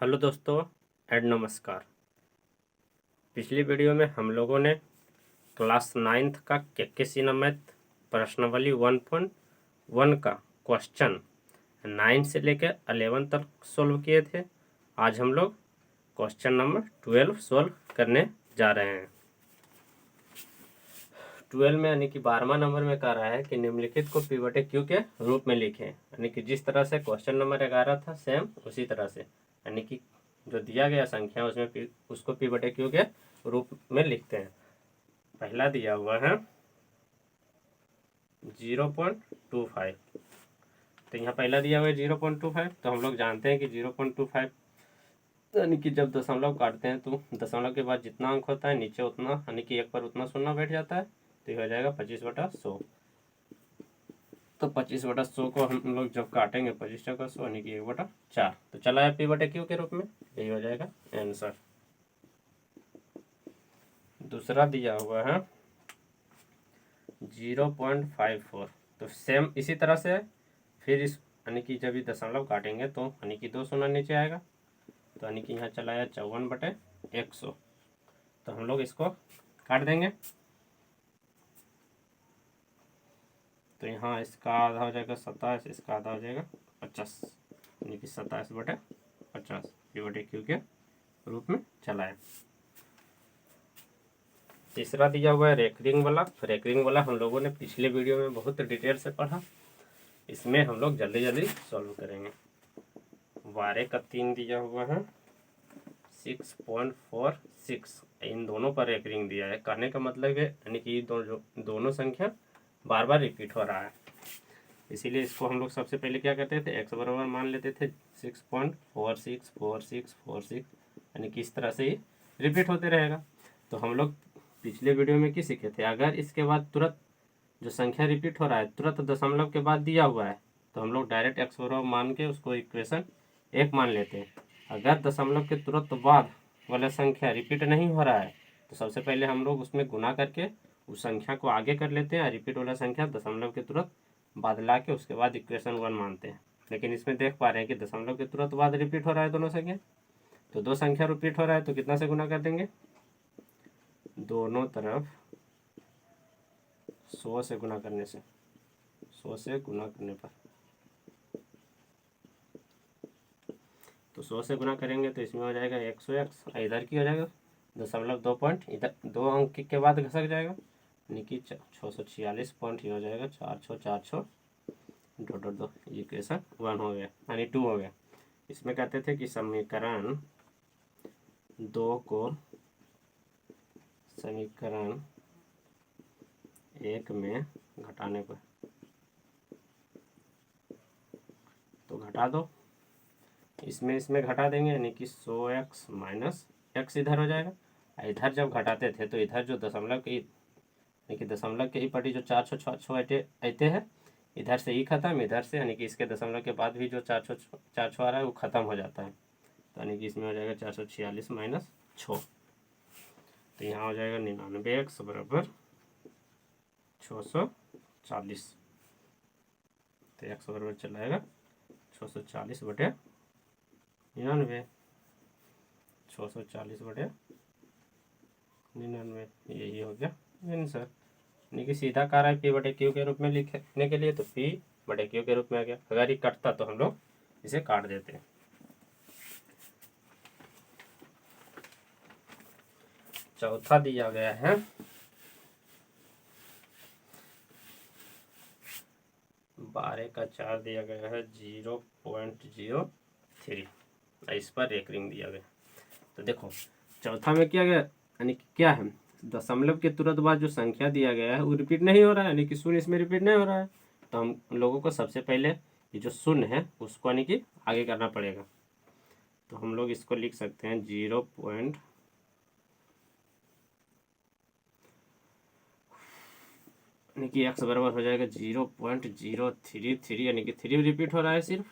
Hello दोस्तों and नमस्कार। पिछली वीडियो में हम लोगों ने क्लास 9th का केकेसी मैथ प्रश्नावली 1.1 का क्वेश्चन 9 से लेकर 11 तक सोल्व किए थे। आज हम लोग क्वेश्चन नंबर 12 सोल्व करने जा रहे हैं। 12 में यानी कि 12वां नंबर में कह रहा है कि निम्नलिखित को P/Q के रूप में लिखें। यानी कि जिस तरह से क्वेश्चन नंबर 11 था सेम उसी तरह से, यानी कि जो दिया गया संख्या उसमें उसको P/Q के रूप में लिखते हैं। पहला दिया हुआ है 0.25, तो यहाँ पहला दिया हुआ है 0.25। तो हम लोग जानते हैं कि 0.25 यानी कि जब दशमलव काटते हैं तो दशमलव के बाद जितना अंक होता है नीचे उतना, यानी कि एक पर उतना शून्य बैठ जाता है, तो ये हो जाएगा 25/100। तो 25/100 को हम लोग जब काटेंगे 25/100 यानी कि 1/4, तो चला है P/Q के रूप में, यही हो जाएगा आंसर। दूसरा दिया हुआ है 0.54, तो सेम इसी तरह से फिर इस यानी कि जब ये दशमलव काटेंगे तो यानी कि 2 शून्य नीचे आएगा, तो यानी कि यहाँ चला है 54/100। तो हम लोग इसको काट देंगे, तो यहाँ इसका आधा हो जाएगा 27, इसका आधा हो जाएगा 50, यानी कि 27/50 P/Q के रूप में चला है। तीसरा दिया हुआ है रेकरिंग वाला हम लोगों ने पिछले वीडियो में बहुत डिटेल से पढ़ा, इसमें हम लोग जल्दी जल्दी सॉल्व करेंगे। 12 का 3 दिया हुआ है 6.46, इन दोनों पर रेकरिंग दिया है। कहने का मतलब है यानी कि दोनों संख्या बार बार रिपीट हो रहा है, इसीलिए इसको हम लोग सबसे पहले क्या करते थे, x बराबर मान लेते थे 6.464646, यानी कि इस तरह से ही रिपीट होते रहेगा। तो हम लोग पिछले वीडियो में क्या सीखे थे, अगर इसके बाद तुरंत जो संख्या रिपीट हो रहा है तुरंत दशमलव के बाद दिया हुआ है तो हम लोग डायरेक्ट x बराबर मान के उसको इक्वेशन 1 मान लेते हैं। अगर दशमलव के तुरंत बाद वाला संख्या रिपीट नहीं हो रहा है तो सबसे पहले हम लोग उसमें गुना करके उस संख्या को आगे कर लेते हैं, रिपीट वाला संख्या दशमलव के तुरंत बाद ला के उसके बाद इक्वेशन 1 मानते हैं। लेकिन इसमें देख पा रहे हैं कि दशमलव के तुरंत बाद रिपीट हो रहा है दोनों संख्या, तो दो संख्या रिपीट हो रहा है तो कितना से गुना कर देंगे, दोनों तरफ 100 से गुना करने से, 100 से गुना करने पर, तो 100 से गुना करेंगे तो इसमें हो जाएगा 100x, इधर की हो जाएगा दशमलव 2 पॉइंट, इधर 2 अंक के बाद घसक जाएगा, यानी कि 646 पॉइंट ही हो जाएगा, 4646 (2) इक्वेशन 1 हो गया, यानी 2 हो गया। इसमें कहते थे कि समीकरण 2 को समीकरण 1 में घटाने पर, तो घटा दो, इसमें घटा देंगे, यानी कि 100x माइनस x इधर हो जाएगा। इधर जब घटाते थे तो इधर जो दशमलव की, यानी कि दशमलव के ही पटी जो 466 आते हैं, इधर से ही खत्म, इधर से यानी कि इसके दशमलव के बाद भी जो 400 आ रहा है वो खत्म हो जाता है, तो यानी कि इसमें हो जाएगा 446 माइनस 6, तो यहाँ हो जाएगा 99x बराबर 640, तो x बराबर चला जाएगा 640/99, 640/99, यही हो गया आंसर। यानी कि सीधा कह रहा है P/Q के रूप में लिखने के लिए, तो P/Q के रूप में आ गया। अगर ये कटता तो हम लोग इसे काट देते हैं। चौथा दिया गया है 12 का 4 दिया गया है 0.03, इस पर रेकरिंग दिया गया। तो देखो चौथा में क्या गया, यानी कि क्या है, दशमलव के तुरंत बाद जो संख्या दिया गया है वो रिपीट नहीं हो रहा है, यानी कि शून्य इसमें रिपीट नहीं हो रहा है, तो हम लोगों को सबसे पहले ये जो शून्य है उसको यानी कि आगे करना पड़ेगा। तो हम लोग इसको लिख सकते हैं 0. यानी कि x बराबर हो जाएगा 0.033, यानी कि 3 रिपीट हो रहा है सिर्फ,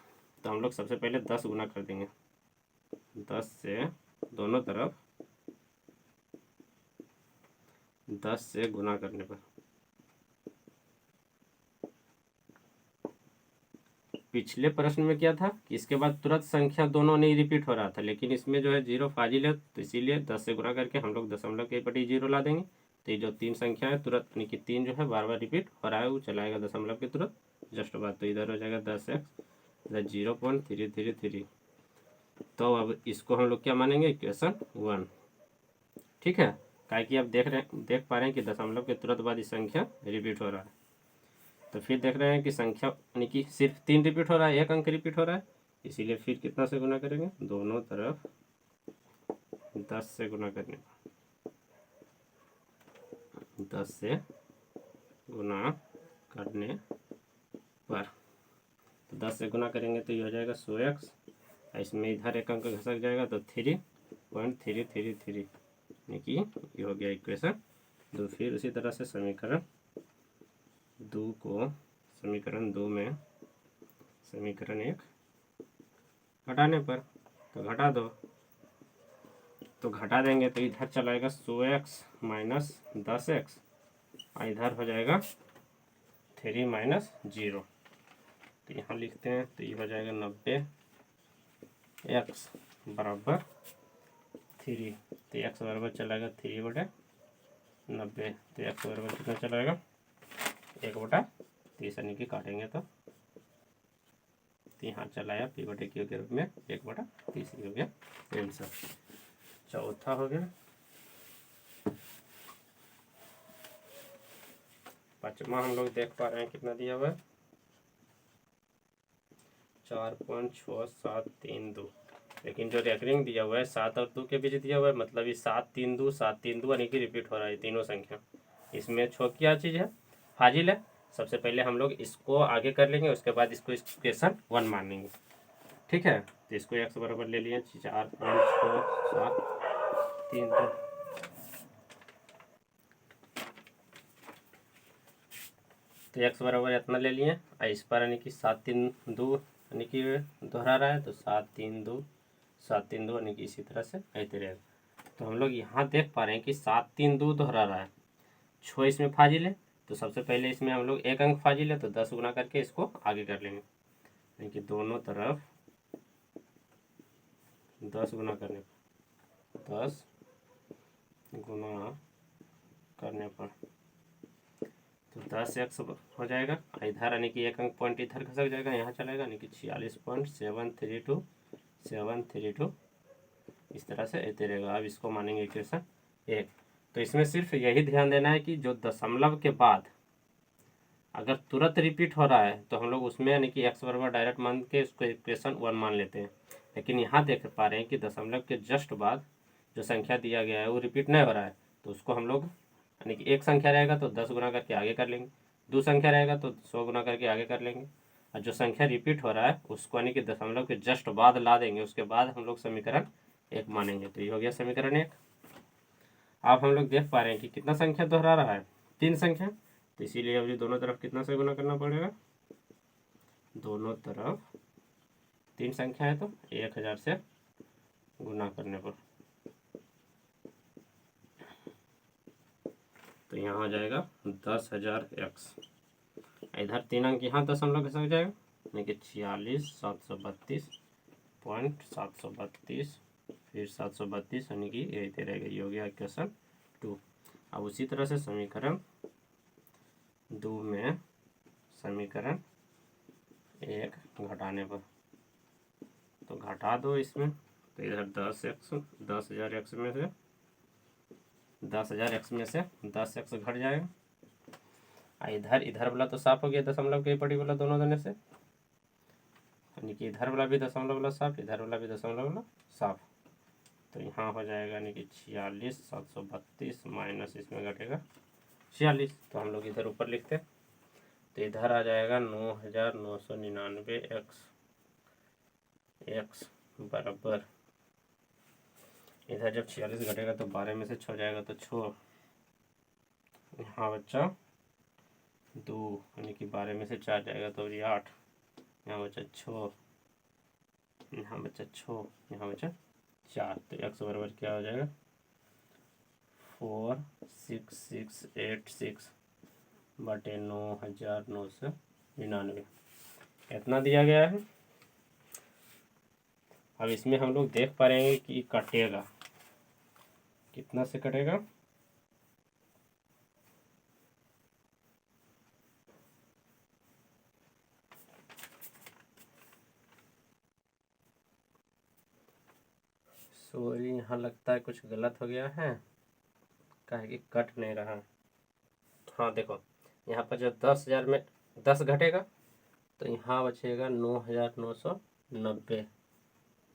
तो हम लोग सबसे पहले 10 गुना कर देंगे, 10 से दोनों तरफ 10 से गुना करने पर पिछले प्रश्न में क्या था कि इसके बाद तुरंत संख्या दोनों नहीं रिपीट हो रहा था, लेकिन इसमें जो है 0 फाजिल है, तो इसीलिए 10 से गुणा करके हम लोग दशमलव के बटी 0 ला देंगे। तो ये जो 3 संख्या है तुरंत यानी कि 3 जो है बार बार रिपीट हो रहा है, वो चलाएगा दशमलव के तुरंत जस्ट बाद। तो इधर हो जाएगा 10x 0.333। तो अब इसको हम लोग क्या मानेंगे, इक्वेशन 1। ठीक है, क्या कि आप देख पा रहे हैं कि दशमलव के तुरंत बाद इस संख्या रिपीट हो रहा है। तो फिर देख रहे हैं कि संख्या यानी कि सिर्फ 3 रिपीट हो रहा है, एक अंक रिपीट हो रहा है, इसीलिए फिर कितना से गुना करेंगे, दोनों तरफ 10 से गुना करने, 10 से गुना करने पर। तो 10 से गुना करेंगे तो ये हो जाएगा 100x, इसमें इधर एक अंक घसक जाएगा तो 3.333, यानी कि ये हो गया इक्वेशन 2। फिर उसी तरह से समीकरण 2 को समीकरण 2 में समीकरण 1 घटाने पर, तो घटा दो, तो घटा देंगे तो इधर चलाएगा 100x माइनस 10x, और इधर हो जाएगा 3 माइनस 0। तो यहाँ लिखते हैं, तो ये हो जाएगा 90x बराबर 3। तो x बराबर चलाएगा 3/90। तो x बराबर कितना चलाएगा, 1/30, यानी कि काटेंगे तो यहाँ चलाया p/q के रूप में 1/30 हो गया आंसर। चौथा हो गया। पांचवा हम लोग देख पा रहे हैं कितना दिया हुआ है, 4.6732, लेकिन जो रेकरिंग दिया हुआ है 7 और 2 के बीच दिया हुआ है, मतलब ये 732 यानी कि रिपीट हो रहा है तीनों संख्या। इसमें क्या चीज़ है, फाजिल है। सबसे पहले हम लोग इसको आगे कर लेंगे, उसके बाद इसको इक्वेशन 1 मानेंगे। ठीक है, तो इसको x बराबर ले लिए 4.6732। तो x बराबर इतना ले लिए, इस पर यानी कि 732 यानी कि दोहरा रहा है, तो 732 यानी कि इसी तरह से ऐसे रहेगा। तो हम लोग यहाँ देख पा रहे हैं कि 732 दोहरा रहा है, 6 इसमें फाजिल है, तो सबसे पहले इसमें हम लोग एक अंक फाजिल है, तो 10 गुना करके इसको आगे कर लेंगे, यानी कि दोनों तरफ 10 गुना करने पर, 10 गुना करने पर तो 10x हो जाएगा, इधर यानी कि एक अंक पॉइंट इधर खसक जाएगा, यहाँ चलेगा, यानी कि 46.732 इस तरह से ऐसे रहेगा। अब इसको मानेंगे इक्वेशन 1। तो इसमें सिर्फ यही ध्यान देना है कि जो दशमलव के बाद अगर तुरंत रिपीट हो रहा है तो हम लोग उसमें यानी कि x बराबर डायरेक्ट मान के उसको इक्वेशन 1 मान लेते हैं, लेकिन यहाँ देख पा रहे हैं कि दशमलव के जस्ट बाद जो संख्या दिया गया है वो रिपीट नहीं हो रहा है, तो उसको हम लोग यानी कि एक संख्या रहेगा तो 10 गुना करके आगे कर लेंगे, 2 संख्या रहेगा तो 100 गुना करके आगे कर लेंगे, और जो संख्या रिपीट हो रहा है उसको यानी कि दशमलव के जस्ट बाद ला देंगे, उसके बाद हम लोग समीकरण 1 मानेंगे। तो ये हो गया समीकरण 1। अब हम लोग देख पा रहे हैं कि कितना संख्या दोहरा रहा है, 3 संख्या, तो इसीलिए अभी दोनों तरफ कितना से गुना करना पड़ेगा, दोनों तरफ 3 संख्या है तो 1000 से गुना करने पर, तो यहाँ हो जाएगा 10,000x, इधर 3 अंक यहाँ दशमलव के सक जाएगा, यानी कि 46,732.732, फिर 732 यानी कि यही रहेगा, ये हो गया इक्वेशन 2। अब उसी तरह से समीकरण 2 में समीकरण 1 घटाने पर, तो घटा दो इसमें, तो इधर 10,000x में से 10x घट जाएगा, इधर वाला तो साफ हो गया दशमलव के पड़ी वाला दोनों देने से, यानी कि इधर वाला भी दशमलव वाला साफ, इधर वाला भी दशमलव वाला साफ, तो यहाँ हो जाएगा यानी कि 46,732 माइनस इसमें घटेगा 46, तो हम लोग इधर ऊपर लिखते हैं, तो इधर आ जाएगा 9,999x बराबर, इधर जब 46 घटेगा तो 12 में से 6 जाएगा तो 6, यहाँ बच्चा 2 यानी कि 12 में से 4 जाएगा तो ये 8, यहाँ बच्चा 6, यहाँ बच्चा 6, यहाँ बच्चा 4, तो x बराबर क्या हो जाएगा 46686 बटे 9,999। इतना दिया गया है। अब इसमें हम लोग देख पा रहे हैं कि कटेगा कितना से कटेगा। सॉरी, यहाँ लगता है कुछ गलत हो गया है, काहे कि कट नहीं रहा। हाँ देखो, यहाँ पर जब 10,000 में 10 घटेगा तो यहाँ बचेगा 9,990,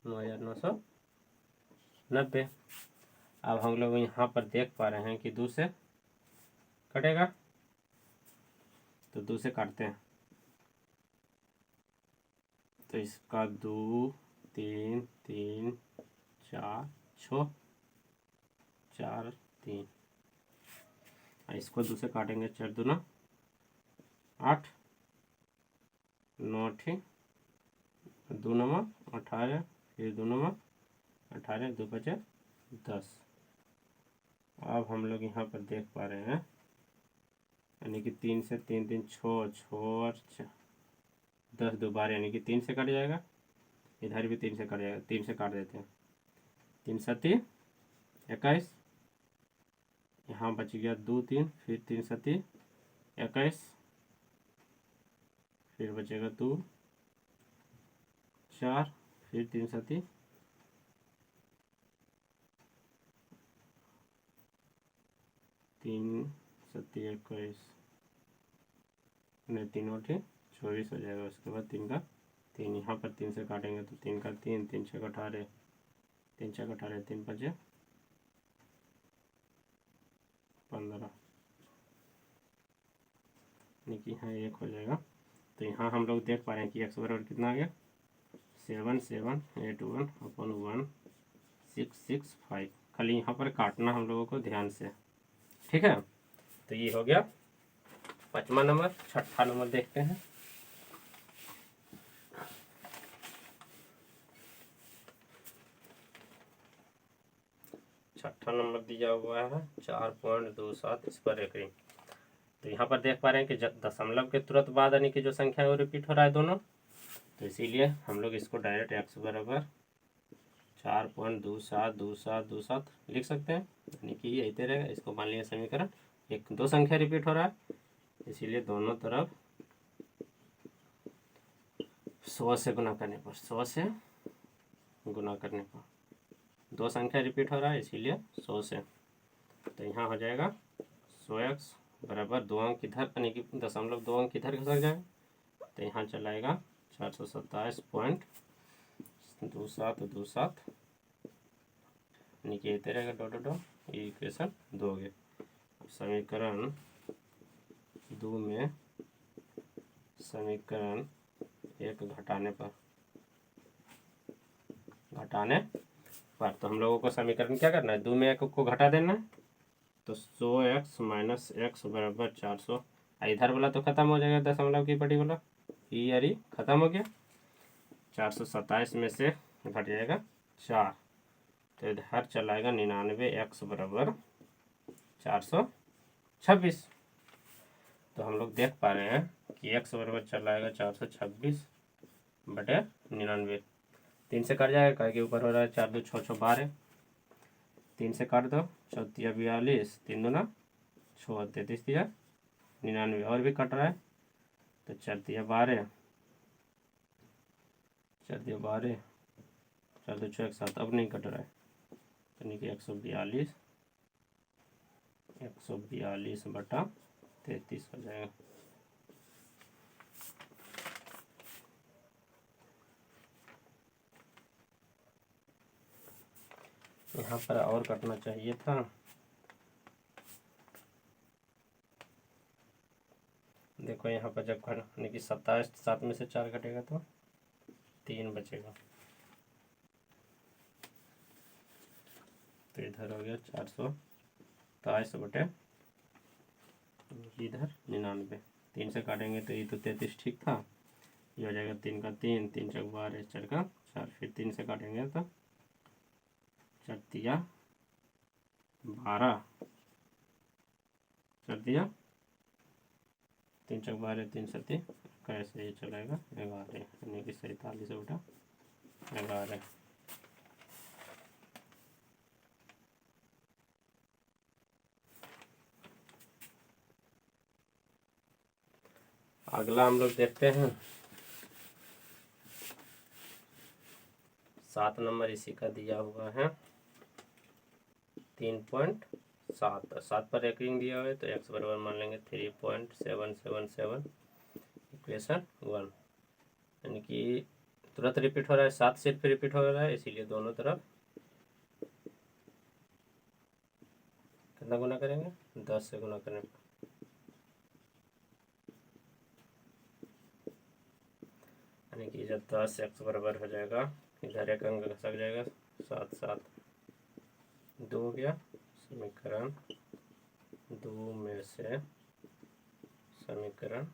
9,990। अब हम लोग यहाँ पर देख पा रहे हैं कि 2 से कटेगा, तो 2 से काटते हैं। तो इसका 2 3 3 4 6 4 3, इसको 2 से काटेंगे, 4 दूना 8, 9 2 9 18, फिर 2 9 18, 2 5 10। अब हम लोग यहाँ पर देख पा रहे हैं, यानी कि 3 से 3 3 6 6 और 10 दोबारा, यानी कि 3 से कट जाएगा। इधर भी 3 से कट जाएगा, 3 से काट देते हैं। 3 7 21, यहाँ बच गया 2 3, फिर 3 7 21, फिर बचेगा 2 4, फिर 3 7 3 7 21, नहीं 3 8 24 हो जाएगा। उसके बाद 3 का 3, यहाँ पर 3 से काटेंगे तो 3 का 3, 3 6 18, 3 6 18, 3 5 15, यानी कि यहाँ 1 हो जाएगा। तो यहाँ हम लोग देख पा रहे हैं कि x बराबर कितना आ गया, 7781165। खाली यहाँ पर काटना हम लोगों को ध्यान से, ठीक है। तो ये हो गया 5वां नंबर। 6ठा नंबर देखते हैं। छठा नंबर दिया हुआ है 4.27 इस पर एकरी। तो यहाँ पर देख पा रहे हैं कि दशमलव के तुरंत बाद यानी कि जो संख्या है वो रिपीट हो रहा है दोनों, तो इसीलिए हम लोग इसको डायरेक्ट x बराबर 4.272727 लिख सकते हैं, यानी कि ये ऐसे रहेगा। इसको मान लिया समीकरण, एक दो संख्या रिपीट हो रहा है, इसीलिए दोनों तरफ 100 से गुना करने पर, 100 से गुना करने पर दो संख्या रिपीट हो रहा है, इसीलिए 100 से। तो यहाँ हो जाएगा 100x बराबर 2 अंक इधर, यानी कि दशमलव 2 अंक इधर खसक जाएगा, तो यहाँ चलाएगा 427.2727, यानी कि ये रहेगा डॉट डॉट, ये इक्वेशन 2 हो गया। समीकरण 2 में समीकरण 1 घटाने पर तो हम लोगों को समीकरण क्या करना है, 2 में 1 को घटा देना है। तो 100x माइनस x बराबर 400, इधर वाला तो खत्म हो जाएगा, दशमलव की पटी वाला ई यारी खत्म हो गया। 427 में से घट जाएगा 4, तो इधर चलाएगा 99x बराबर 426। तो हम लोग देख पा रहे हैं कि x बराबर चलाएगा 426/99। 3 से कट जाएगा, क्या के ऊपर हो रहा है 4 2 6 6 12, 3 से काट दो, 4 3 42, 3 2 6 33 99, और भी कट रहा है, तो 4 3 12, 4 3 12, 4 2 6 7, अब नहीं कट रहा है, यानी कि 142/33 हो जाएगा। यहाँ पर और कटना चाहिए था, देखो यहाँ पर जब यानी कि 27, 7 में से 4 कटेगा तो 3 बचेगा, तो इधर हो गया 427 इधर 99। 3 से काटेंगे तो ये तो 33 ठीक था, ये हो जाएगा 3 का 3, 3 4 12, 4 का 4, फिर 3 से काटेंगे तो 4 3 12, 4 3 3 चौक 12, 3 सती कैसे ही चलेगा 11, यानी कि 47 बटा 11। अगला हम लोग देखते हैं 7 नंबर, इसी का दिया हुआ है 3.7। 7 पर एक रिंग दिया हुआ है तो x बराबर मान लेंगे 3.777 इक्वेशन 1, यानी कि तुरंत रिपीट हो रहा है, 7 सिर्फ रिपीट हो रहा है, इसीलिए दोनों तरफ कितना गुना करेंगे, 10 से गुना करने पर, यानी कि जब 10 x बराबर हो जाएगा, इधर एक अंक घसक जाएगा, 7 7 2 हो गया। समीकरण 2 में से समीकरण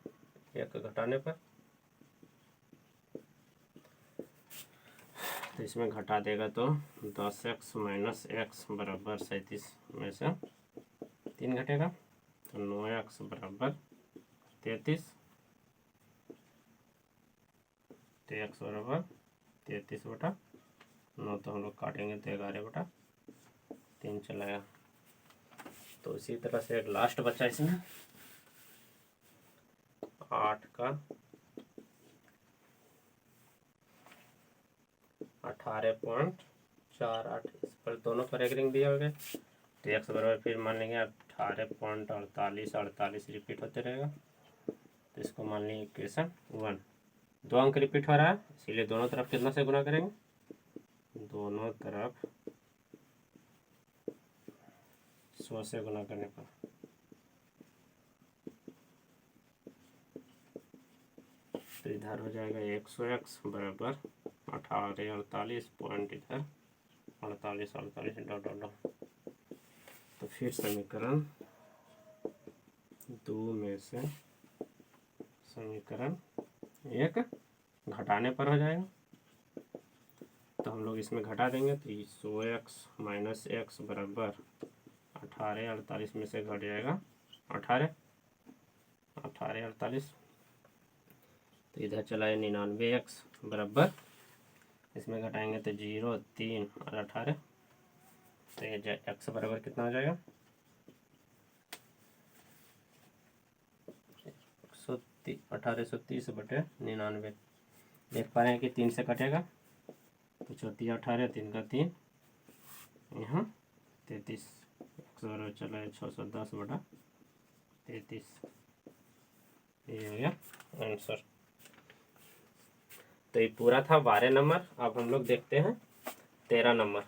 1 घटाने पर, तो इसमें घटा देगा तो 10x माइनस एक्स बराबर 37 में से 3 घटेगा, तो 9x बराबर 33, तो x बराबर 33 बटा 9, तो हम लोग काटेंगे तो 11 बटा 3 चलाएगा। तो इसी तरह से एक लास्ट बचा इसमें 8 का 18.48, इस पर दोनों पर एक रिंग दिया हो गया, तो x बराबर फिर मान लेंगे 18.48, 48 रिपीट होते रहेगा, तो इसको मान लेंगे इक्वेशन 1। 2 अंक रिपीट हो रहा है, इसीलिए दोनों तरफ कितना से गुना करेंगे, दोनों तरफ 100 से गुना करने पर, तो इधर हो जाएगा 100x बराबर 18 48 पॉइंट इधर 48 48 डॉट डॉट डॉट, तो फिर समीकरण 2 में से समीकरण 1 घटाने पर हो जाएगा, तो हम लोग इसमें घटा देंगे, तो 100x माइनस एक्स बराबर 18 48 में से घट जाएगा 18 48, तो इधर चला है 99x बराबर, इसमें घटाएंगे तो 0 3 और 18, तो ये x बराबर कितना हो जाएगा 1830 बटे 99। देख पा रहे हैं कि 3 से कटेगा, तो 34 18 3 का 3, यहाँ 33, x बराबर चला है 610 बटा 33, ये हो गया आंसर। तो ये पूरा था 12 नंबर। अब हम लोग देखते हैं 13 नंबर।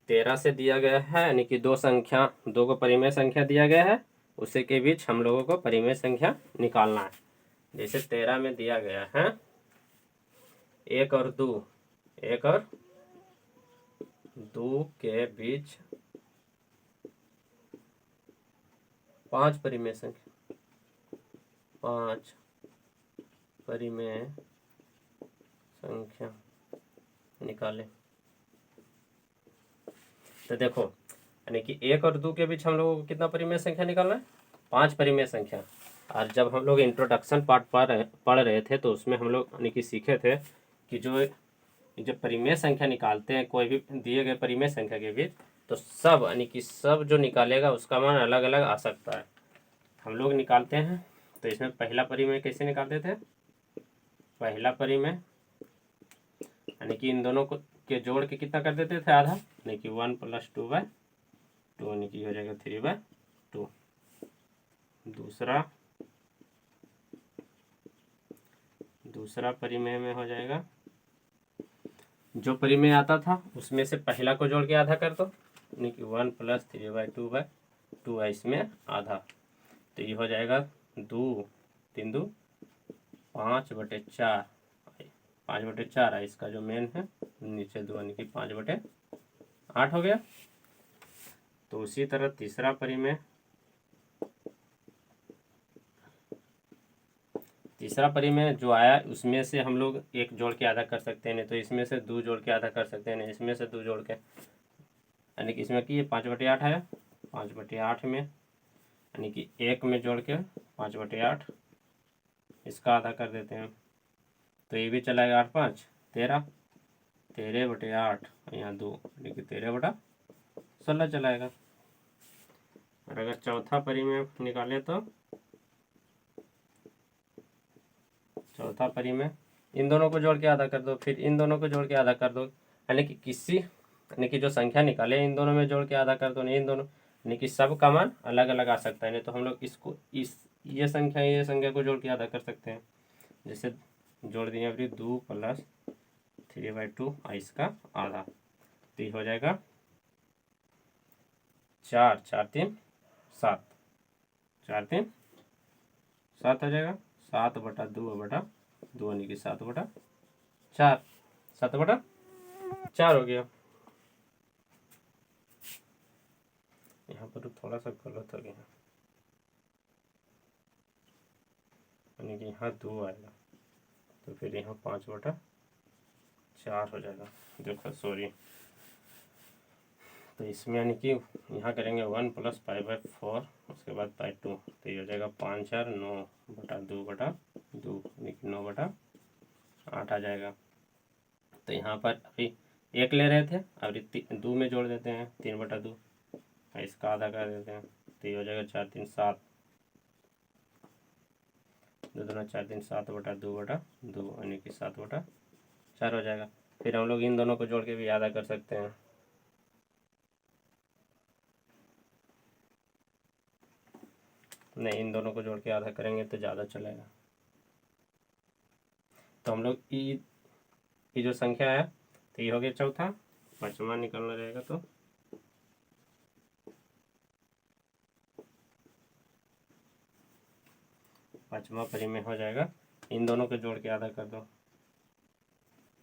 तेरह से दिया गया है, यानी कि दो को परिमेय संख्या दिया गया है, उसी के बीच हम लोगों को परिमेय संख्या निकालना है। जैसे 13 में दिया गया है 1 और 2 के बीच 5 परिमेय संख्या, 5 परिमेय संख्या निकालें। तो देखो, यानी कि 1 और 2 के बीच हम लोगों को कितना परिमेय संख्या निकालना है, 5 परिमेय संख्या। और जब हम लोग इंट्रोडक्शन पार्ट पढ़ रहे थे, तो उसमें हम लोग यानी कि सीखे थे कि जो परिमेय संख्या निकालते हैं कोई भी दिए गए परिमेय संख्या के बीच, तो सब यानी कि सब जो निकालेगा उसका मान अलग अलग आ सकता है। हम लोग निकालते हैं, तो इसमें पहला परिमेय कैसे निकालते थे, पहला परिमेय यानी कि इन दोनों को के जोड़ के कितना कर देते थे, आधा, यानी कि 1 + 2/2, यानी कि हो जाएगा 3/2। दूसरा परिमेय में हो जाएगा, जो परिमेय आता था उसमें से पहला को जोड़ के आधा कर दो, यानी कि 1 + 3/2/2 है इसमें आधा, तो ये हो जाएगा 2 3 2 5/4, 5/4 है इसका जो मेन है, नीचे 2 यानी कि 5/8 हो गया। तो उसी तरह तीसरा परिमेय जो आया उसमें से हम लोग एक जोड़ के आधा कर सकते हैं, नहीं तो इसमें से दो जोड़ के आधा कर सकते हैं, नहीं इसमें से दो जोड़ के, यानी कि इसमें कि 5/8 आया, 5/8 में यानी कि एक में जोड़ के 5/8 इसका आधा कर देते हैं, तो ये भी चलाएगा 8 5 13, 13/8 यहाँ 2 यानी कि 13/16 चलाएगा। और अगर चौथा परिमेय निकालें तो चौथा परिमेय इन दोनों को जोड़ के आधा कर दो, फिर इन दोनों को जोड़ के आधा कर दो, यानी कि जो संख्या निकाले इन दोनों में जोड़ के आधा कर दो, नहीं इन दोनों यानी कि सब का मान अलग अलग आ सकता है, नहीं तो हम लोग इसको ये संख्या को जोड़ के आधा कर सकते हैं। जैसे जोड़ दिए अभी 2 + 3/2 इसका आधा, तो ये हो जाएगा 4 4 3 7, 4 3 7 हो जाएगा, 7/2/2 यानी कि 7/4, 7/4 हो गया। यहाँ पर थोड़ा सा गलत हो गया, यानी कि यहाँ 2 आएगा, तो फिर यहाँ 5/4 हो जाएगा। देखो सॉरी, तो इसमें यानी कि यहाँ करेंगे 1 + 5/4 उसके बाद 2, तो ये हो जाएगा 5 4 9/2/2 यानी कि 9/8 आ जाएगा। तो यहाँ पर अभी 1 ले रहे थे, अभी 2 में जोड़ देते हैं 3/2, इसका आधा कर देते हैं, तो ये हो जाएगा 4 3 7, 2 दूना 4 3 7/2/2 यानी कि 7/4 हो जाएगा। फिर हम लोग इन दोनों को जोड़ के भी आधा कर सकते हैं, नहीं इन दोनों को जोड़ के आधा करेंगे तो ज़्यादा चलेगा। तो हम लोग ये जो संख्या है तो ये हो गया चौथा, पांचवा निकालना रहेगा, तो पांचवा परिमेय हो जाएगा, इन दोनों को जोड़ के आधा कर दो,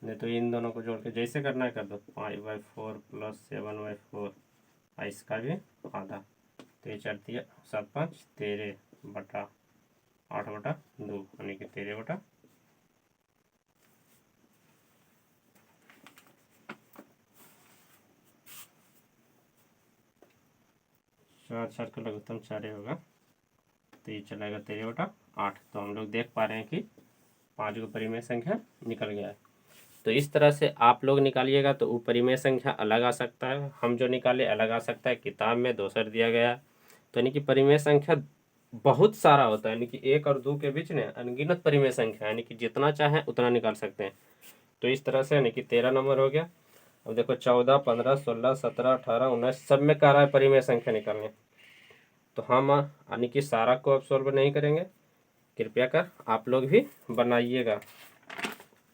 नहीं तो इन दोनों को जोड़ के जैसे करना है कर दो, 5/4 + 7/4 इसका भी आधा, तो ये 4 7 5 13/8/2 यानी कि 13/4 4 का लघुत्तम 4 होगा, तो ये चलाएगा 13/8। तो हम लोग देख पा रहे हैं कि 5 को परिमेय संख्या निकल गया है। तो इस तरह से आप लोग निकालिएगा तो वो परिमेय संख्या अलग आ सकता है, हम जो निकाले अलग आ सकता है, किताब में दोसर दिया गया। तो यानी कि परिमेय संख्या बहुत सारा होता है, यानी कि 1 और 2 के बीच में अनगिनत परिमेय संख्या, यानी कि जितना चाहें उतना निकाल सकते हैं। तो इस तरह से यानी कि 13 नंबर हो गया। अब देखो 14 15 16 17 18 19 सब में कह रहा है परिमेय संख्या निकालने, तो हम यानी कि सारा को अब सॉल्व नहीं करेंगे, कृपया कर आप लोग भी बनाइएगा।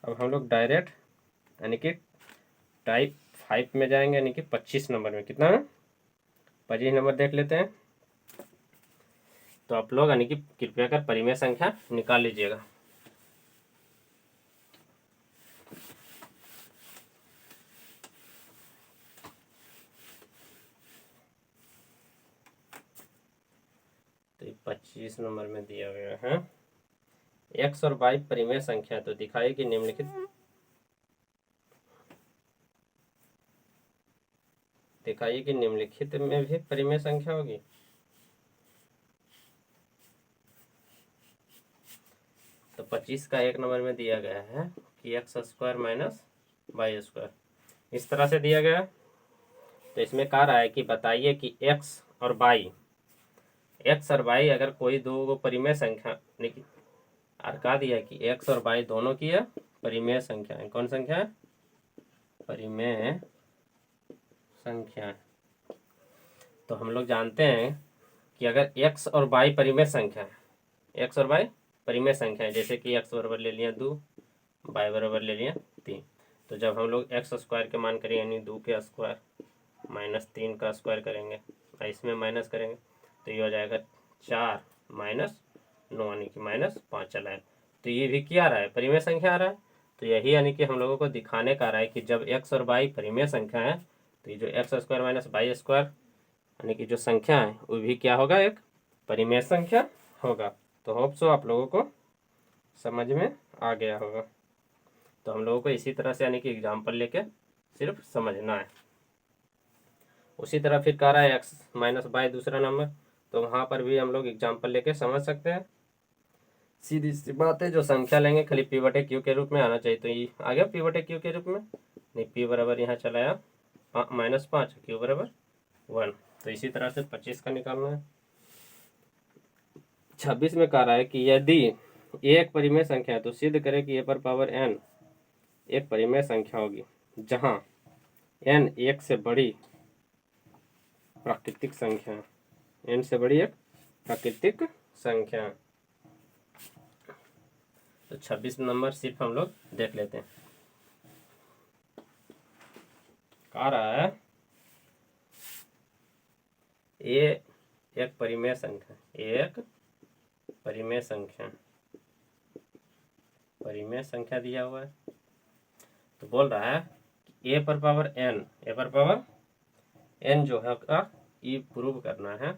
अब हम लोग डायरेक्ट यानी कि टाइप 5 में जाएंगे, यानी कि 25 नंबर में, कितना है 25 नंबर देख लेते हैं। तो आप लोग यानी कि कृपया कर परिमेय संख्या निकाल लीजिएगा। तो 25 नंबर में दिया गया है x और y परिमेय संख्या, तो दिखाइए कि निम्नलिखित में भी परिमेय संख्या होगी। तो 25 का 1 नंबर में दिया गया है कि x² - y², इस तरह से दिया गया। तो इसमें कह रहा है कि बताइए कि x और y अगर कोई दो परिमेय संख्या, और कहा दिया कि x और y दोनों की है परिमेय संख्या है। कौन संख्या है? परिमेय संख्या है। तो हम लोग जानते हैं कि अगर x और y परिमेय संख्या है, x और y परिमेय संख्या है, जैसे कि x बराबर ले लिया 2, y बराबर ले लिया 3, तो जब हम लोग x² के मान करेंगे यानी 2 के स्क्वायर माइनस 3 का स्क्वायर करेंगे, इसमें माइनस करेंगे, तो ये हो जाएगा 4 - 9 यानी कि -5 चला है। तो ये भी क्या आ रहा है? परिमेय संख्या आ रहा है। तो यही यानी कि हम लोगों को दिखाने का रहा है कि जब x और y परिमेय संख्या है तो ये जो x² - y² यानी कि जो संख्या है वो भी क्या होगा? एक परिमेय संख्या होगा। तो होप सो आप लोगों को समझ में आ गया होगा। तो हम लोगों को इसी तरह से यानी कि एग्जाम्पल लेके सिर्फ समझना है। उसी तरह फिर कह रहा है x माइनस बाई दूसरा नंबर, तो वहाँ पर भी हम लोग एग्जाम्पल लेके समझ सकते हैं। सीधी सी बात है, जो संख्या लेंगे खाली पी बटे क्यू के रूप में आना चाहिए। तो ये आ गया पी बटे क्यू के रूप में, नहीं पी बराबर यहाँ चलाया -5, क्यू बराबर 1। तो इसी तरह से 25 का निकालना है। 26 में कह रहा है कि यदि ए एक परिमेय संख्या है तो सिद्ध करें कि ए पर पावर n एक परिमेय संख्या होगी जहां n एक से बड़ी प्राकृतिक संख्या, n से बड़ी एक प्राकृतिक संख्या। तो 26 नंबर सिर्फ हम लोग देख लेते हैं। कह रहा है ए एक परिमेय संख्या, एक परिमेय संख्या, परिमेय संख्या दिया हुआ है। तो बोल रहा है कि ए पर पावर n, ए पर पावर n जो है का ई प्रूव करना है,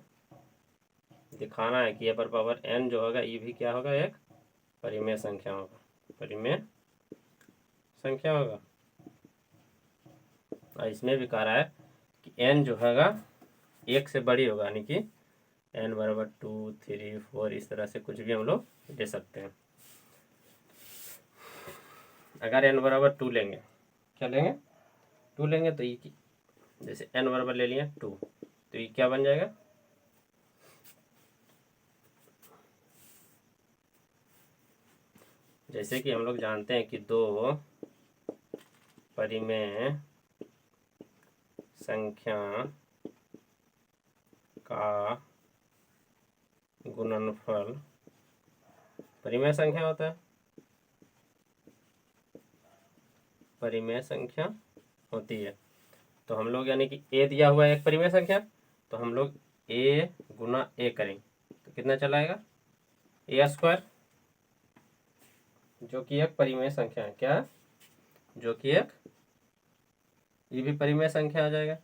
दिखाना है कि ए पर पावर n जो होगा ई भी क्या होगा, एक परिमेय संख्या होगा, परिमेय संख्या होगा। और इसमें भी कह रहा है कि n जो हैगा एक से बड़ी होगा, यानी कि n बराबर 2, 3, 4 इस तरह से कुछ भी हम लोग ले सकते हैं। अगर n बराबर 2 लेंगे, क्या लेंगे 2 लेंगे, तो ये जैसे n बराबर ले लिया 2, तो ये क्या बन जाएगा, जैसे कि हम लोग जानते हैं कि दो परिमेय संख्या का गुणनफल परिमेय संख्या होता है, परिमेय संख्या होती है। तो हम लोग यानी कि ए दिया हुआ है एक परिमेय संख्या, तो हम लोग ए गुना ए करेंगे तो कितना चलाएगा, ए स्क्वायर, जो कि एक परिमेय संख्या है, क्या जो कि एक ये भी परिमेय संख्या आ जाएगा।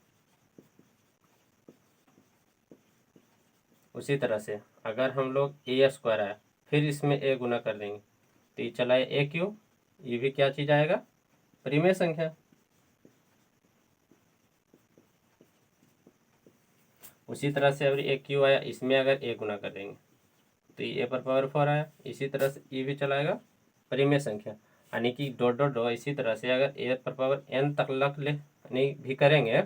उसी तरह से अगर हम लोग ए स्क्वायर आया फिर इसमें ए गुना कर देंगे तो ये चला ए क्यू, ये भी क्या चीज आएगा, परिमेय संख्या। उसी तरह से अगर ए क्यू आया, इसमें अगर ए गुना कर देंगे तो ये ए पर पावर 4 आया। इसी तरह से ये भी चलाएगा परिमेय संख्या, यानी कि डॉट डॉट डॉट। इसी तरह से अगर ए पर पावर n तक लग ले यानी भी करेंगे,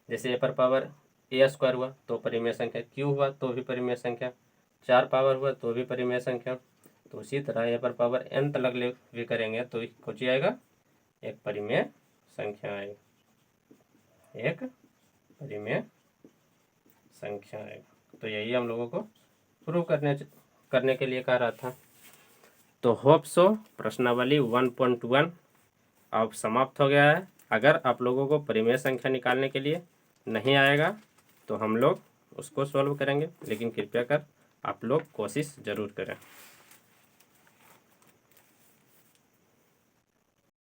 जैसे ए पर पावर ए स्क्वायर हुआ तो परिमेय संख्या, क्यू हुआ तो भी परिमेय संख्या, 4 पावर हुआ तो भी परिमेय संख्या। तो उसी तरह ए पर पावर n तक ले भी करेंगे तो कुछ आएगा, एक परिमेय संख्या आएगा, एक परिमेय संख्या आएगा। तो यही हम लोगों को प्रूव करने के लिए कह रहा था। तो होप सो प्रश्नावली 1.1 अब समाप्त हो गया है। अगर आप लोगों को परिमेय संख्या निकालने के लिए नहीं आएगा तो हम लोग उसको सॉल्व करेंगे, लेकिन कृपया कर आप लोग कोशिश ज़रूर करें।